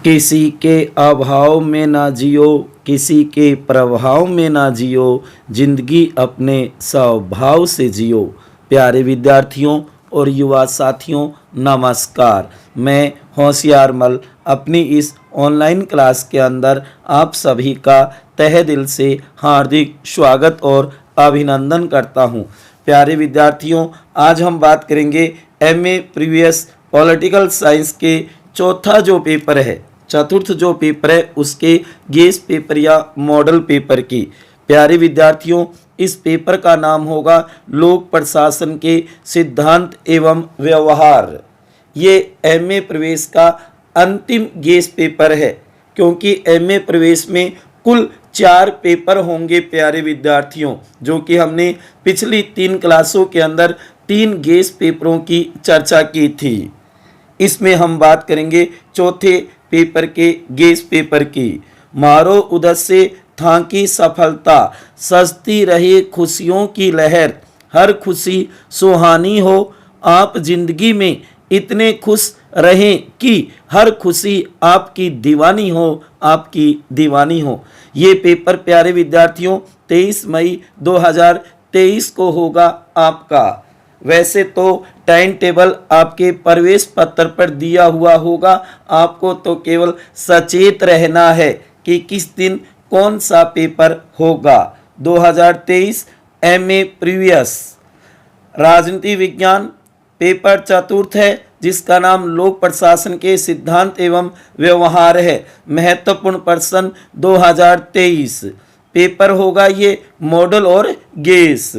किसी के अभाव में ना जियो, किसी के प्रभाव में ना जियो, जिंदगी अपने स्वभाव से जियो। प्यारे विद्यार्थियों और युवा साथियों, नमस्कार। मैं होशियार मल अपनी इस ऑनलाइन क्लास के अंदर आप सभी का तहे दिल से हार्दिक स्वागत और अभिनंदन करता हूं। प्यारे विद्यार्थियों, आज हम बात करेंगे एमए प्रीवियस पॉलिटिकल साइंस के चौथा जो पेपर है, चतुर्थ जो पेपर है, उसके गेस्ट पेपर या मॉडल पेपर की। प्यारे विद्यार्थियों, इस पेपर का नाम होगा लोक प्रशासन के सिद्धांत एवं व्यवहार। ये एमए प्रवेश का अंतिम गेस्ट पेपर है, क्योंकि एमए प्रवेश में कुल 4 पेपर होंगे प्यारे विद्यार्थियों, जो कि हमने पिछली 3 क्लासों के अंदर 3 गेस्ट पेपरों की चर्चा की थी। इसमें हम बात करेंगे चौथे पेपर के गेस्ट पेपर की। मारो उधर से था की सफलता, सजती रहे खुशियों की लहर, हर खुशी सुहानी हो, आप जिंदगी में इतने खुश रहें कि हर खुशी आपकी दीवानी हो, आपकी दीवानी हो। ये पेपर प्यारे विद्यार्थियों 23 मई 2023 को होगा आपका। वैसे तो टाइम टेबल आपके प्रवेश पत्र पर दिया हुआ होगा, आपको तो केवल सचेत रहना है कि किस दिन कौन सा पेपर होगा। 2023 एमए प्रीवियस राजनीति विज्ञान पेपर चतुर्थ है, जिसका नाम लोक प्रशासन के सिद्धांत एवं व्यवहार है। महत्वपूर्ण प्रश्न 2023 पेपर होगा ये मॉडल और गेस।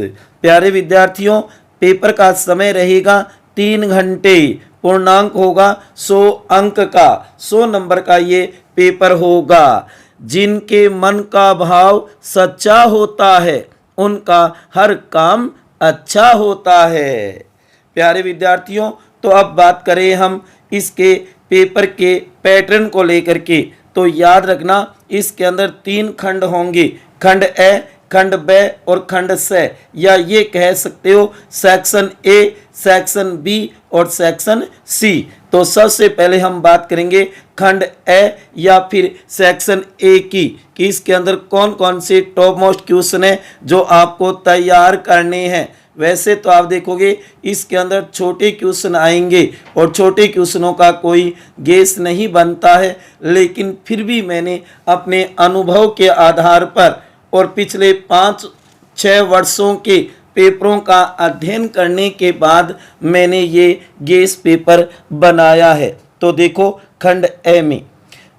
प्यारे विद्यार्थियों, पेपर का समय रहेगा 3 घंटे, पूर्णांक होगा 100 अंक का, 100 नंबर का ये पेपर होगा। जिनके मन का भाव सच्चा होता है, उनका हर काम अच्छा होता है। प्यारे विद्यार्थियों, तो अब बात करें हम इसके पेपर के पैटर्न को लेकर के, तो याद रखना इसके अंदर 3 खंड होंगे, खंड ए, खंड ब और खंड स, या ये कह सकते हो सेक्शन ए, सेक्शन बी और सेक्शन सी। तो सबसे पहले हम बात करेंगे खंड ए या फिर सेक्शन ए की, कि इसके अंदर कौन कौन से टॉप मोस्ट क्वेश्चन है जो आपको तैयार करने हैं। वैसे तो आप देखोगे इसके अंदर छोटे क्वेश्चन आएंगे और छोटे क्वेश्चनों का कोई गेस नहीं बनता है, लेकिन फिर भी मैंने अपने अनुभव के आधार पर और पिछले 5-6 वर्षों के पेपरों का अध्ययन करने के बाद मैंने ये गेस पेपर बनाया है। तो देखो, खंड ए में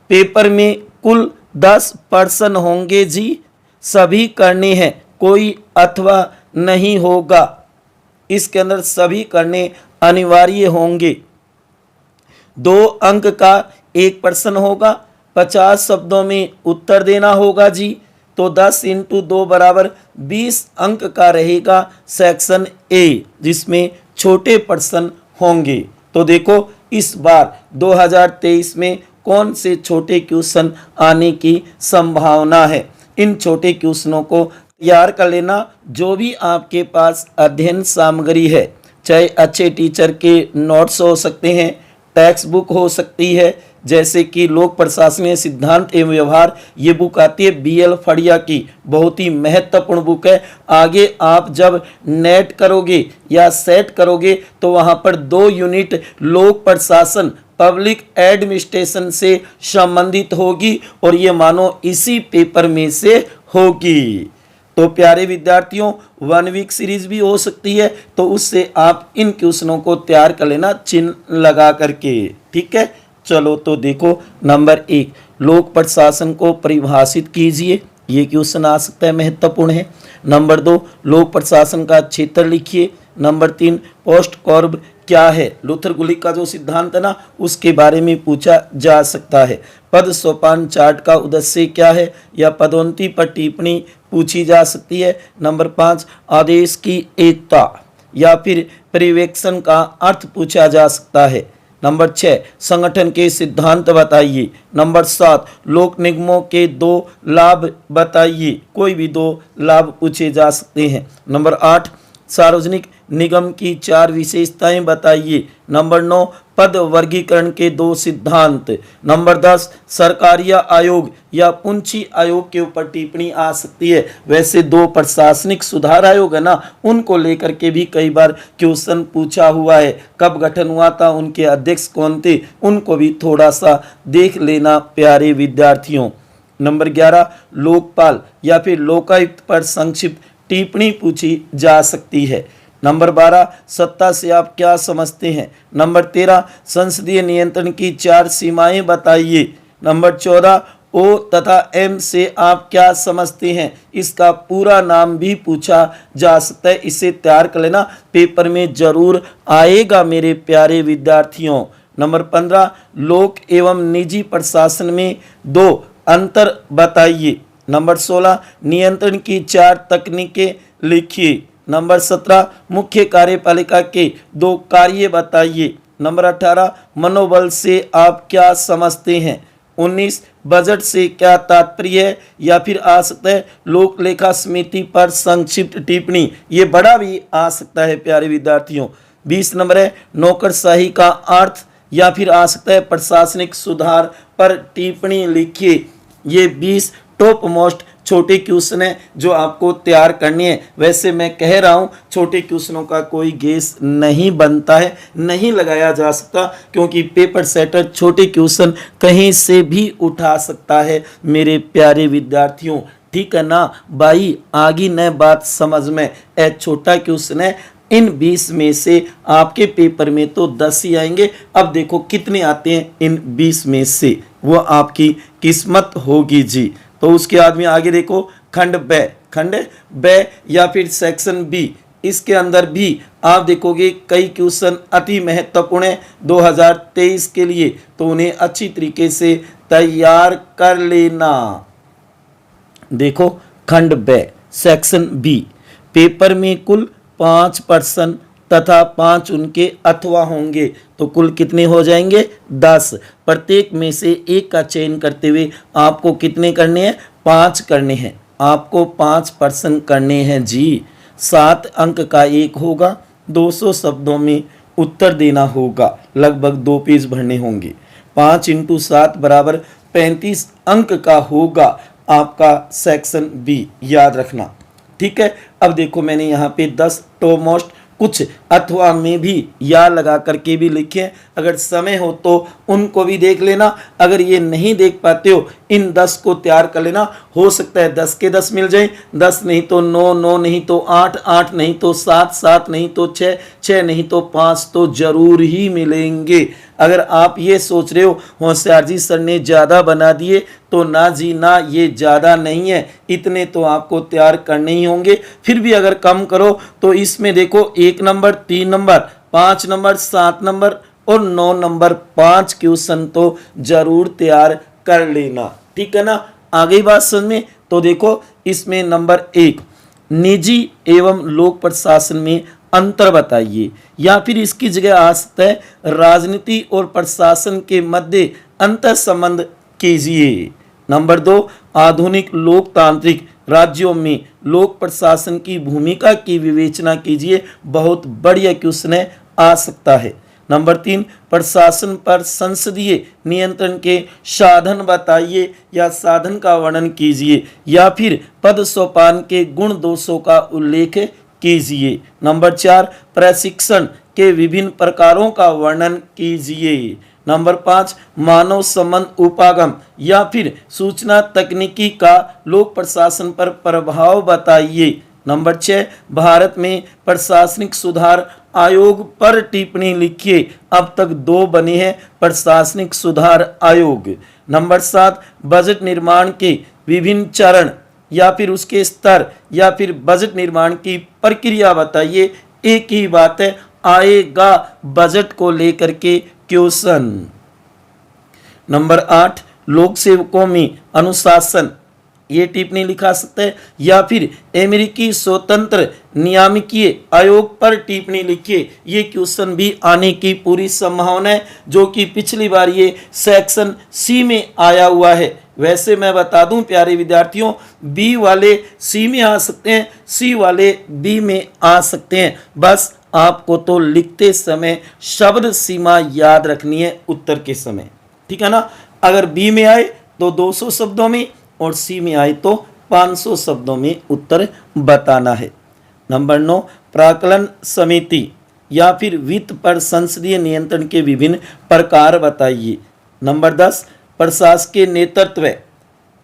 पेपर में कुल 10 प्रश्न होंगे जी, सभी करने हैं, कोई अथवा नहीं होगा। इसके अंदर सभी करने अनिवार्य होंगे। 2 अंक का एक प्रश्न होगा, 50 शब्दों में उत्तर देना होगा जी। तो 10 × 2 बराबर 20 अंक का रहेगा सेक्शन ए, जिसमें छोटे प्रश्न होंगे। तो देखो, इस बार 2023 में कौन से छोटे क्वेश्चन आने की संभावना है। इन छोटे क्वेश्चनों को तैयार कर लेना। जो भी आपके पास अध्ययन सामग्री है, चाहे अच्छे टीचर के नोट्स हो सकते हैं, टेक्स्ट बुक हो सकती है, जैसे कि लोक प्रशासनिक सिद्धांत एवं व्यवहार, ये बुक आती है BL फड़िया की, बहुत ही महत्वपूर्ण बुक है। आगे आप जब नेट करोगे या सेट करोगे तो वहाँ पर 2 यूनिट लोक प्रशासन पब्लिक एडमिनिस्ट्रेशन से संबंधित होगी, और ये मानो इसी पेपर में से होगी। तो प्यारे विद्यार्थियों, 1 वीक सीरीज भी हो सकती है, तो उससे आप इन क्वेश्चनों को तैयार कर लेना चिन्ह लगा करके, ठीक है। चलो, तो देखो, नंबर 1 लोक प्रशासन को परिभाषित कीजिए, ये क्वेश्चन आ सकता है, महत्वपूर्ण है। नंबर 2 लोक प्रशासन का क्षेत्र लिखिए। नंबर 3 पोस्ट कॉर्ब क्या है, लूथर गुलिक का जो सिद्धांत है ना, उसके बारे में पूछा जा सकता है। पद सोपान चार्ट का उद्देश्य क्या है, या पदोन्नति पर टिप्पणी पूछी जा सकती है। नंबर 5 आदेश की एकता या फिर पर्यवेक्षण का अर्थ पूछा जा सकता है। नंबर 6 संगठन के सिद्धांत बताइए। नंबर 7 लोक निगमों के 2 लाभ बताइए, कोई भी 2 लाभ पूछे जा सकते हैं। नंबर 8 सार्वजनिक निगम की 4 विशेषताएं बताइए। नंबर 9 पद वर्गीकरण के दो सिद्धांत। नंबर 10 सरकारिया आयोग या पुंछी आयोग के ऊपर टिप्पणी आ सकती है। वैसे दो प्रशासनिक सुधार आयोग है ना, उनको लेकर के भी कई बार क्वेश्चन पूछा हुआ है। कब गठन हुआ था, उनके अध्यक्ष कौन थे, उनको भी थोड़ा सा देख लेना प्यारे विद्यार्थियों। नंबर 11 लोकपाल या फिर लोकायुक्त पर संक्षिप्त टिप्पणी पूछी जा सकती है। नंबर 12 सत्ता से आप क्या समझते हैं। नंबर 13 संसदीय नियंत्रण की 4 सीमाएं बताइए। नंबर 14 ओ तथा एम से आप क्या समझते हैं, इसका पूरा नाम भी पूछा जा सकता है। इसे तैयार कर लेना, पेपर में जरूर आएगा मेरे प्यारे विद्यार्थियों। नंबर 15 लोक एवं निजी प्रशासन में 2 अंतर बताइए। नंबर 16 नियंत्रण की 4 तकनीकें लिखिए। नंबर 17 मुख्य कार्यपालिका के 2 कार्य बताइए। नंबर 18 मनोबल से आप क्या समझते हैं। 19 बजट से क्या तात्पर्य है, या फिर आ सकता है लोक लेखा समिति पर संक्षिप्त टिप्पणी, ये बड़ा भी आ सकता है प्यारे विद्यार्थियों। 20 नंबर है नौकरशाही का अर्थ, या फिर आ सकता है प्रशासनिक सुधार पर टिप्पणी लिखिए। ये 20 टॉप मोस्ट छोटे क्वेश्चन है जो आपको तैयार करनी है। वैसे मैं कह रहा हूं छोटे क्वेश्चनों का कोई गेस नहीं बनता है, नहीं लगाया जा सकता, क्योंकि पेपर सेटर छोटे क्वेश्चन कहीं से भी उठा सकता है मेरे प्यारे विद्यार्थियों। ठीक है ना भाई, आगे न बात समझ में। छोटा क्वेश्चन है, इन 20 में से आपके पेपर में तो 10 ही आएंगे। अब देखो कितने आते हैं इन 20 में से, वो आपकी किस्मत होगी जी। तो उसके बाद में आगे देखो खंड ब या फिर सेक्शन बी, इसके अंदर भी आप देखोगे कई क्वेश्चन अति महत्वपूर्ण है 2023 के लिए, तो उन्हें अच्छी तरीके से तैयार कर लेना। देखो खंड ब सेक्शन बी, पेपर में कुल 5 प्रश्न तथा 5 उनके अथवा होंगे, तो कुल कितने हो जाएंगे 10। प्रत्येक में से एक का चयन करते हुए आपको कितने करने हैं, 5 करने हैं। आपको 5 प्रश्न करने हैं जी। 7 अंक का एक होगा, 200 शब्दों में उत्तर देना होगा, लगभग 2 पेज भरने होंगे। 5 × 7 बराबर 35 अंक का होगा आपका सेक्शन बी, याद रखना। ठीक है, अब देखो मैंने यहाँ पे 10 टॉप मोस्ट कुछ अथवा में भी या लगा करके भी लिखे, अगर समय हो तो उनको भी देख लेना। अगर ये नहीं देख पाते हो, इन 10 को तैयार कर लेना। हो सकता है 10 के 10 मिल जाए, 10 नहीं तो 9, 9 नहीं तो 8, 8 नहीं तो 7, 7 नहीं तो 6, 6 नहीं तो 5 तो जरूर ही मिलेंगे। अगर आप ये सोच रहे हो होशियार जी सर ने ज़्यादा बना दिए, तो ना जी ना, ये ज़्यादा नहीं है, इतने तो आपको तैयार करने ही होंगे। फिर भी अगर कम करो तो इसमें देखो 1 नंबर, 3 नंबर, 5 नंबर, 7 नंबर और 9 नंबर 5 क्वेश्चन तो जरूर तैयार कर लेना। ठीक है ना, आ गई बात समझ में। तो देखो इसमें नंबर 1 निजी एवं लोक प्रशासन में अंतर बताइए, या फिर इसकी जगह आ सकता है राजनीति और प्रशासन के मध्य अंतर संबंध कीजिए। नंबर 2 आधुनिक लोकतांत्रिक राज्यों में लोक प्रशासन की भूमिका की विवेचना कीजिए। बहुत बढ़िया क्वेश्चन है, आ सकता है। नंबर 3 प्रशासन पर संसदीय नियंत्रण के साधन बताइए या साधन का वर्णन कीजिए, या फिर पद सोपान के गुण दोषों का उल्लेख कीजिए। नंबर 4 प्रशिक्षण के विभिन्न प्रकारों का वर्णन कीजिए। नंबर 5 मानव संबंध उपागम या फिर सूचना तकनीकी का लोक प्रशासन पर प्रभाव बताइए। नंबर 6 भारत में प्रशासनिक सुधार आयोग पर टिप्पणी लिखिए। अब तक 2 बने हैं प्रशासनिक सुधार आयोग। नंबर 7 बजट निर्माण के विभिन्न चरण या फिर उसके स्तर या फिर बजट निर्माण की प्रक्रिया बताइए। एक ही बात है, आएगा बजट को लेकर के क्वेश्चन। नंबर 8 लोक सेवकों में अनुशासन, ये टिप्पणी लिखा सकते हैं, या फिर अमेरिकी स्वतंत्र नियामकीय आयोग पर टिप्पणी लिखिए। ये क्वेश्चन भी आने की पूरी संभावना है, जो कि पिछली बार ये सेक्शन सी में आया हुआ है। वैसे मैं बता दूं प्यारे विद्यार्थियों, बी वाले सी में आ सकते हैं, सी वाले बी में आ सकते हैं, बस आपको तो लिखते समय शब्द सीमा याद रखनी है उत्तर के समय, ठीक है ना। अगर बी में आए तो 200 शब्दों में और सी में आए तो 500 शब्दों में उत्तर बताना है। नंबर 9, प्राक्कलन समिति या फिर वित्त पर संसदीय नियंत्रण के विभिन्न प्रकार बताइए। नंबर 10, प्रशासकीय नेतृत्व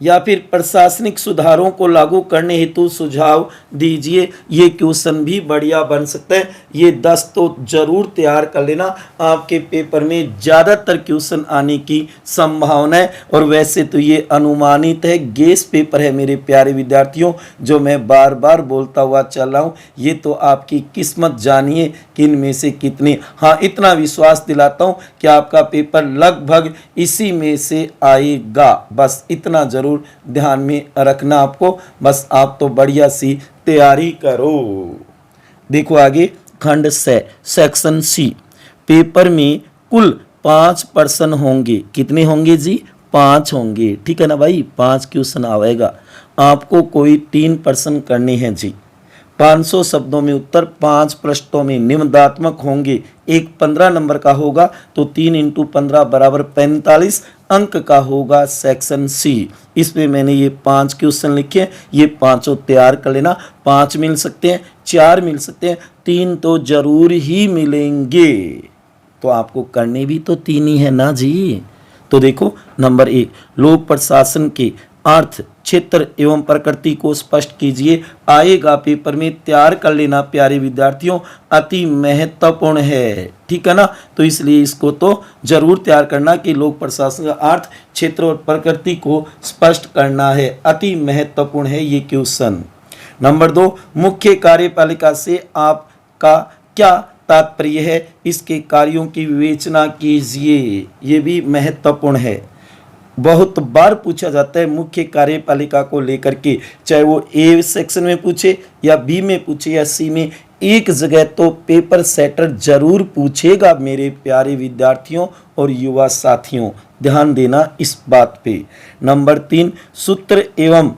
या फिर प्रशासनिक सुधारों को लागू करने हेतु सुझाव दीजिए। ये क्वेश्चन भी बढ़िया बन सकता है। ये 10 तो जरूर तैयार कर लेना, आपके पेपर में ज़्यादातर क्वेश्चन आने की संभावना है। और वैसे तो ये अनुमानित है, गेस पेपर है मेरे प्यारे विद्यार्थियों, जो मैं बार बार बोलता हुआ चल रहा हूँ। ये तो आपकी किस्मत जानिए कि इनमें से कितने। हाँ, इतना विश्वास दिलाता हूँ कि आपका पेपर लगभग इसी में से आएगा, बस इतना जरूर ध्यान में रखना आपको। बस आप तो बढ़िया सी तैयारी करो। देखो आगे, खंड से सेक्शन सी, पेपर में कुल 5 प्रश्न होंगे। कितने होंगे जी? 5 होंगे, ठीक है ना भाई। 5 क्वेश्चन आएगा, आपको कोई 3 प्रश्न करने हैं जी। 500 शब्दों में उत्तर 5 पृष्ठों में निबंधात्मक होंगे। एक 15 नंबर का होगा तो 3 × 15 बराबर 45 अंक का होगा सेक्शन सी। इसमें मैंने ये 5 क्वेश्चन लिखे, ये पांचों तैयार कर लेना। 5 मिल सकते हैं, 4 मिल सकते हैं, 3 तो जरूर ही मिलेंगे। तो आपको करने भी तो 3 ही है ना जी। तो देखो, नंबर 1, लोक प्रशासन के अर्थ, क्षेत्र एवं प्रकृति को स्पष्ट कीजिए। आएगा पेपर में, तैयार कर लेना प्यारे विद्यार्थियों, अति महत्वपूर्ण है, ठीक है ना। तो इसलिए इसको तो जरूर तैयार करना कि लोक प्रशासन का अर्थ, क्षेत्र और प्रकृति को स्पष्ट करना है। अति महत्वपूर्ण है ये क्वेश्चन। नंबर 2, मुख्य कार्यपालिका से आपका क्या तात्पर्य है? इसके कार्यों की विवेचना कीजिए। ये भी महत्वपूर्ण है, बहुत बार पूछा जाता है मुख्य कार्यपालिका को लेकर के, चाहे वो ए सेक्शन में पूछे या बी में पूछे या सी में। एक जगह तो पेपर सेटर जरूर पूछेगा मेरे प्यारे विद्यार्थियों और युवा साथियों, ध्यान देना इस बात पे। नंबर 3, सूत्र एवं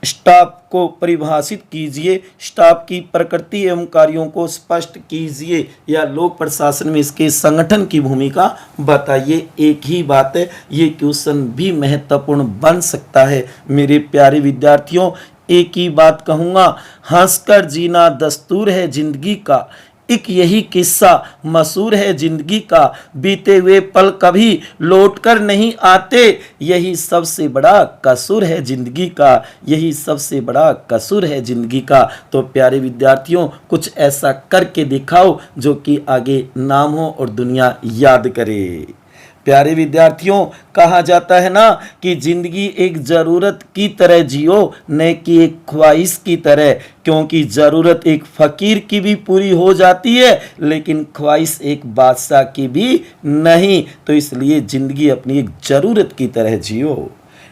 स्टाफ को परिभाषित कीजिए। स्टाफ की प्रकृति एवं कार्यों को स्पष्ट कीजिए या लोक प्रशासन में इसके संगठन की भूमिका बताइए। एक ही बात है, ये क्वेश्चन भी महत्वपूर्ण बन सकता है मेरे प्यारे विद्यार्थियों। एक ही बात कहूँगा, हंसकर जीना दस्तूर है जिंदगी का, एक यही किस्सा मशहूर है जिंदगी का, बीते हुए पल कभी लौटकर नहीं आते, यही सबसे बड़ा कसूर है जिंदगी का, यही सबसे बड़ा कसूर है जिंदगी का। तो प्यारे विद्यार्थियों, कुछ ऐसा करके दिखाओ जो कि आगे नाम हो और दुनिया याद करे। प्यारे विद्यार्थियों, कहा जाता है ना कि जिंदगी एक ज़रूरत की तरह जियो, न कि एक ख्वाहिश की तरह, क्योंकि ज़रूरत एक फ़कीर की भी पूरी हो जाती है लेकिन ख्वाहिश एक बादशाह की भी नहीं। तो इसलिए ज़िंदगी अपनी एक ज़रूरत की तरह जियो।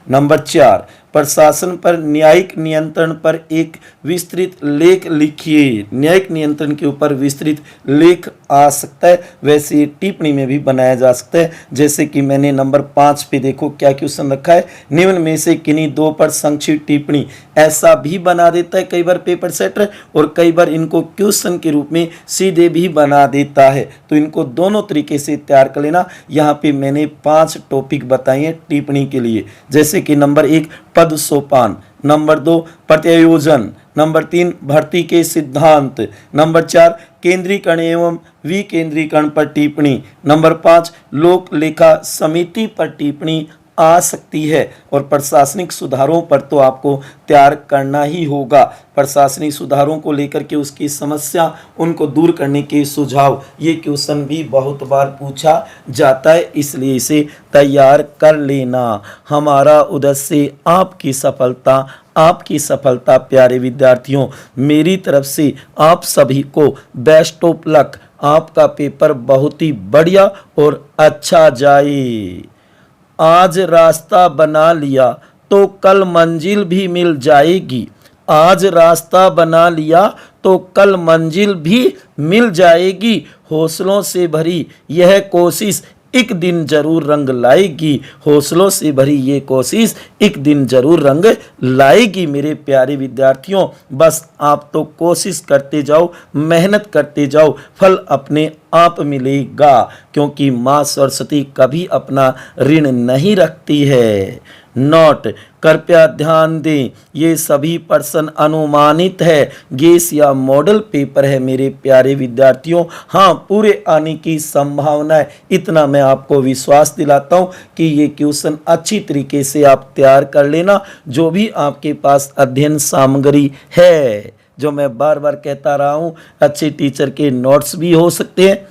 नंबर 4, प्रशासन पर न्यायिक नियंत्रण पर एक विस्तृत लेख लिखिए। न्यायिक नियंत्रण के ऊपर विस्तृत लेख आ सकता है, वैसे टिप्पणी में भी बनाया जा सकता है। जैसे कि मैंने नंबर 5 पे देखो क्या क्वेश्चन रखा है, निम्न में से किन्हीं 2 पर संक्षिप्त टिप्पणी। ऐसा भी बना देता है कई बार पेपर सेटर, और कई बार इनको क्वेश्चन के रूप में सीधे भी बना देता है। तो इनको दोनों तरीके से तैयार कर लेना। यहाँ पे मैंने 5 टॉपिक बताए हैं टिप्पणी के लिए, जैसे कि नंबर 1, पद सोपान, नंबर 2, प्रत्यायोजन, नंबर 3, भर्ती के सिद्धांत, नंबर 4, केंद्रीकरण एवं विकेंद्रीकरण पर टिप्पणी, नंबर 5, लोक लेखा समिति पर टिप्पणी आ सकती है। और प्रशासनिक सुधारों पर तो आपको तैयार करना ही होगा। प्रशासनिक सुधारों को लेकर के उसकी समस्या, उनको दूर करने के सुझाव, ये क्वेश्चन भी बहुत बार पूछा जाता है, इसलिए इसे तैयार कर लेना। हमारा उद्देश्य आपकी सफलता प्यारे विद्यार्थियों। मेरी तरफ से आप सभी को बेस्ट ऑफ लक। आपका पेपर बहुत ही बढ़िया और अच्छा जाए। आज रास्ता बना लिया तो कल मंजिल भी मिल जाएगी। आज रास्ता बना लिया तो कल मंजिल भी मिल जाएगी। हौसलों से भरी यह कोशिश एक दिन जरूर रंग लाएगी, हौसलों से भरी ये कोशिश एक दिन जरूर रंग लाएगी। मेरे प्यारे विद्यार्थियों, बस आप तो कोशिश करते जाओ, मेहनत करते जाओ, फल अपने आप मिलेगा, क्योंकि माँ सरस्वती कभी अपना ऋण नहीं रखती है। नोट, कृपया ध्यान दें, ये सभी प्रश्न अनुमानित है, गेस या मॉडल पेपर है मेरे प्यारे विद्यार्थियों। हाँ, पूरे आने की संभावना है, इतना मैं आपको विश्वास दिलाता हूँ कि ये क्वेश्चन अच्छी तरीके से आप तैयार कर लेना। जो भी आपके पास अध्ययन सामग्री है, जो मैं बार बार कहता रहा हूँ, अच्छे टीचर के नोट्स भी हो सकते हैं,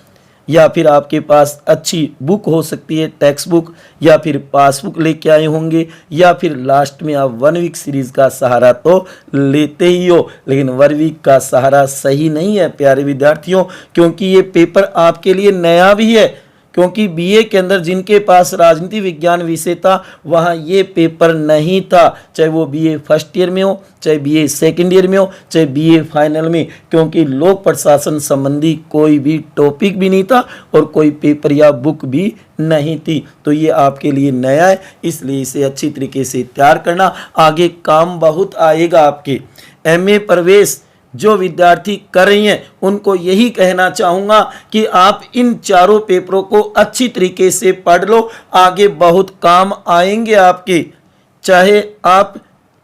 या फिर आपके पास अच्छी बुक हो सकती है, टेक्स्ट बुक, या फिर पासबुक लेके आए होंगे, या फिर लास्ट में आप 1 वीक सीरीज का सहारा तो लेते ही हो, लेकिन 1 वीक का सहारा सही नहीं है प्यारे विद्यार्थियों, क्योंकि ये पेपर आपके लिए नया भी है। क्योंकि बीए के अंदर जिनके पास राजनीति विज्ञान विषय था, वहाँ ये पेपर नहीं था, चाहे वो बीए फर्स्ट ईयर में हो, चाहे बीए सेकेंड ईयर में हो, चाहे बीए फाइनल में, क्योंकि लोक प्रशासन संबंधी कोई भी टॉपिक भी नहीं था और कोई पेपर या बुक भी नहीं थी। तो ये आपके लिए नया है, इसलिए इसे अच्छी तरीके से तैयार करना, आगे काम बहुत आएगा आपके। एमए प्रवेश जो विद्यार्थी कर रही हैं, उनको यही कहना चाहूँगा कि आप इन चारों पेपरों को अच्छी तरीके से पढ़ लो, आगे बहुत काम आएंगे आपके। चाहे आप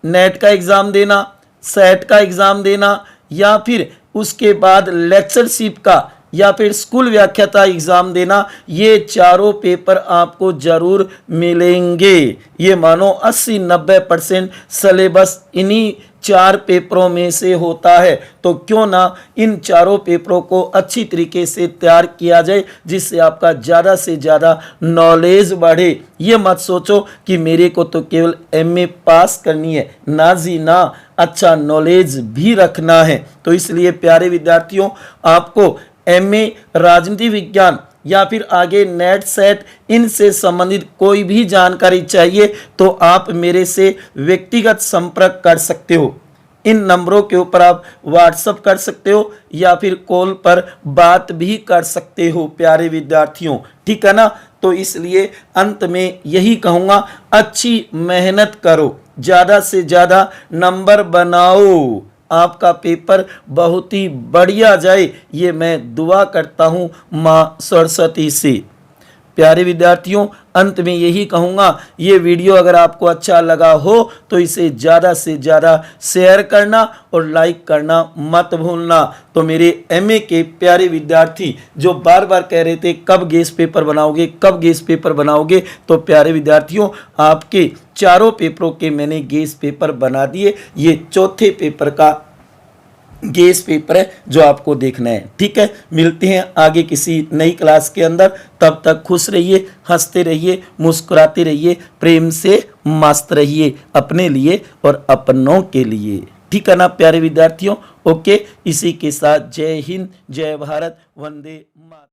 नेट का एग्ज़ाम देना, सेट का एग्ज़ाम देना, या फिर उसके बाद लेक्चरशिप का, या फिर स्कूल व्याख्याता एग्ज़ाम देना, ये चारों पेपर आपको ज़रूर मिलेंगे। ये मानो 80-90% सिलेबस इन्हीं 4 पेपरों में से होता है, तो क्यों ना इन चारों पेपरों को अच्छी तरीके से तैयार किया जाए, जिससे आपका ज़्यादा से ज़्यादा नॉलेज बढ़े। ये मत सोचो कि मेरे को तो केवल एमए पास करनी है, ना जी ना, अच्छा नॉलेज भी रखना है। तो इसलिए प्यारे विद्यार्थियों, आपको एमए राजनीति विज्ञान या फिर आगे नेट सेट इनसे संबंधित कोई भी जानकारी चाहिए तो आप मेरे से व्यक्तिगत संपर्क कर सकते हो। इन नंबरों के ऊपर आप व्हाट्सएप कर सकते हो या फिर कॉल पर बात भी कर सकते हो प्यारे विद्यार्थियों, ठीक है ना। तो इसलिए अंत में यही कहूँगा, अच्छी मेहनत करो, ज़्यादा से ज़्यादा नंबर बनाओ, आपका पेपर बहुत ही बढ़िया जाए, ये मैं दुआ करता हूँ माँ सरस्वती से। प्यारे विद्यार्थियों, अंत में यही कहूँगा, ये वीडियो अगर आपको अच्छा लगा हो तो इसे ज़्यादा से ज़्यादा शेयर करना और लाइक करना मत भूलना। तो मेरे एमए के प्यारे विद्यार्थी जो बार बार कह रहे थे कब गेस पेपर बनाओगे, कब गेस पेपर बनाओगे, तो प्यारे विद्यार्थियों, आपके चारों पेपरों के मैंने गेस पेपर बना दिए। ये चौथे पेपर का गेस पेपर है जो आपको देखना है, ठीक है। मिलते हैं आगे किसी नई क्लास के अंदर, तब तक खुश रहिए, हंसते रहिए, मुस्कुराते रहिए, प्रेम से मस्त रहिए, अपने लिए और अपनों के लिए, ठीक है ना प्यारे विद्यार्थियों। ओके, इसी के साथ जय हिंद, जय भारत, वंदे मातरम।